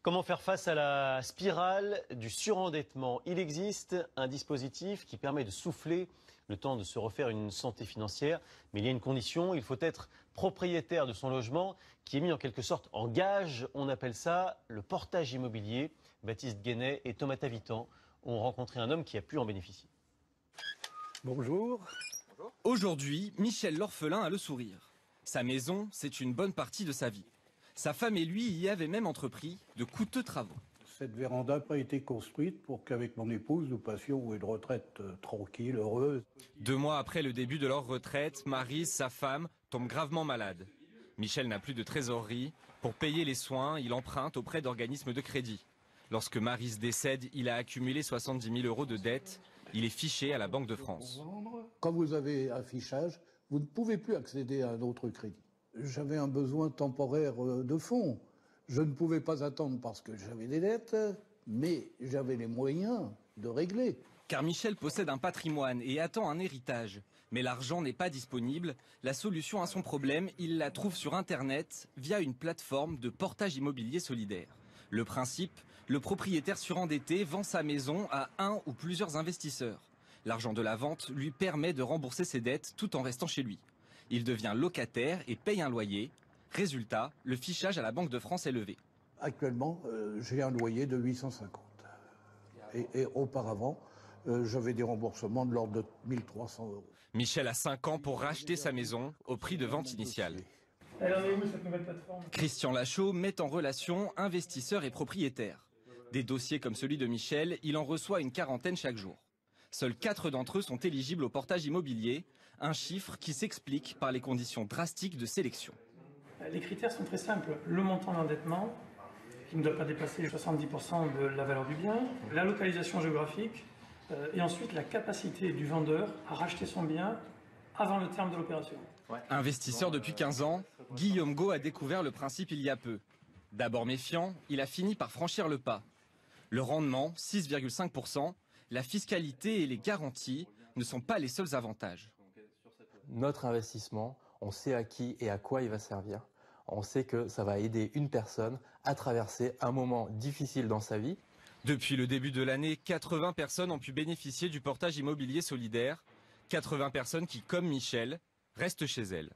Comment faire face à la spirale du surendettement? Il existe un dispositif qui permet de souffler le temps de se refaire une santé financière. Mais il y a une condition, il faut être propriétaire de son logement qui est mis en quelque sorte en gage. On appelle ça le portage immobilier. Baptiste Guénet et Thomas Tavitan ont rencontré un homme qui a pu en bénéficier. Bonjour. Aujourd'hui, Michel l'orphelin a le sourire. Sa maison, c'est une bonne partie de sa vie. Sa femme et lui y avaient même entrepris de coûteux travaux. Cette véranda n'a pas été construite pour qu'avec mon épouse, nous passions une retraite tranquille, heureuse. 2 mois après le début de leur retraite, Maryse, sa femme, tombe gravement malade. Michel n'a plus de trésorerie. Pour payer les soins, il emprunte auprès d'organismes de crédit. Lorsque Maryse décède, il a accumulé 70 000 € de dettes. Il est fiché à la Banque de France. Quand vous avez un fichage, vous ne pouvez plus accéder à un autre crédit. J'avais un besoin temporaire de fonds. Je ne pouvais pas attendre parce que j'avais des dettes, mais j'avais les moyens de régler. Car Michel possède un patrimoine et attend un héritage. Mais l'argent n'est pas disponible. La solution à son problème, il la trouve sur Internet via une plateforme de portage immobilier solidaire. Le principe, le propriétaire surendetté vend sa maison à un ou plusieurs investisseurs. L'argent de la vente lui permet de rembourser ses dettes tout en restant chez lui. Il devient locataire et paye un loyer. Résultat, le fichage à la Banque de France est levé. Actuellement, j'ai un loyer de 850. Et auparavant, j'avais des remboursements de l'ordre de 1 300 €. Michel a 5 ans pour racheter sa maison au prix de vente initiale. Elle en est où cette nouvelle plateforme? Christian Lachaud met en relation investisseurs et propriétaires. Des dossiers comme celui de Michel, il en reçoit une quarantaine chaque jour. Seuls 4 d'entre eux sont éligibles au portage immobilier, un chiffre qui s'explique par les conditions drastiques de sélection. Les critères sont très simples. Le montant d'endettement, qui ne doit pas dépasser 70% de la valeur du bien, la localisation géographique, et ensuite la capacité du vendeur à racheter son bien avant le terme de l'opération. Investisseur depuis 15 ans, Guillaume Gau a découvert le principe il y a peu. D'abord méfiant, il a fini par franchir le pas. Le rendement, 6,5%, la fiscalité et les garanties ne sont pas les seuls avantages. Notre investissement, on sait à qui et à quoi il va servir. On sait que ça va aider une personne à traverser un moment difficile dans sa vie. Depuis le début de l'année, 80 personnes ont pu bénéficier du portage immobilier solidaire. 80 personnes qui, comme Michel, restent chez elles.